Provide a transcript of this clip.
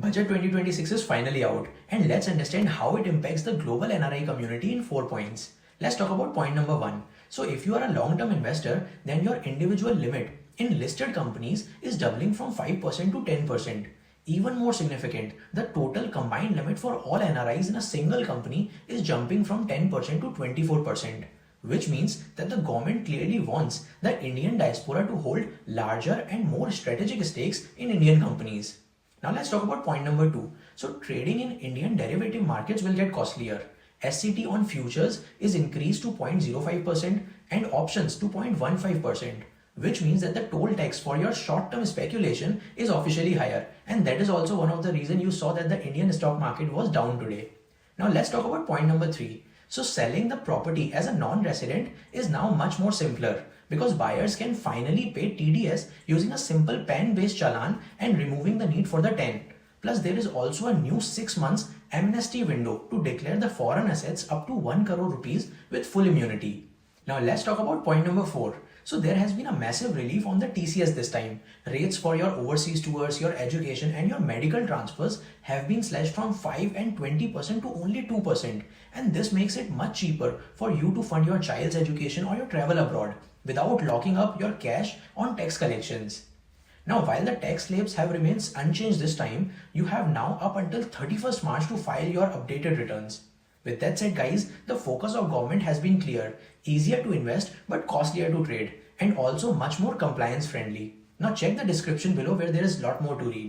Budget 2026 is finally out, and let's understand how it impacts the global NRI community in 4 points. Let's talk about point number 1. So if you are a long-term investor, then your individual limit in listed companies is doubling from 5% to 10%. Even more significant, the total combined limit for all NRIs in a single company is jumping from 10% to 24%, which means that the government clearly wants the Indian diaspora to hold larger and more strategic stakes in Indian companies. Now let's talk about point number 2. So trading in Indian derivative markets will get costlier. SCT on futures is increased to 0.05% and options to 0.15%, which means that the toll tax for your short-term speculation is officially higher, and that is also one of the reasons you saw that the Indian stock market was down today. Now let's talk about point number 3. So selling the property as a non-resident is now much more simpler because buyers can finally pay TDS using a simple PAN-based challan and removing the need for the TAN. Plus there is also a new 6 months amnesty window to declare the foreign assets up to 1 crore rupees with full immunity. Now let's talk about point number 4. So there has been a massive relief on the TCS this time. Rates for your overseas tours, your education and your medical transfers have been slashed from 5 and 20% to only 2%. And this makes it much cheaper for you to fund your child's education or your travel abroad without locking up your cash on tax collections. Now, while the tax slabs have remained unchanged this time, you have now up until 31st March to file your updated returns. With that said guys, the focus of government has been clear, easier to invest but costlier to trade, and also much more compliance friendly. Now check the description below where there is a lot more to read.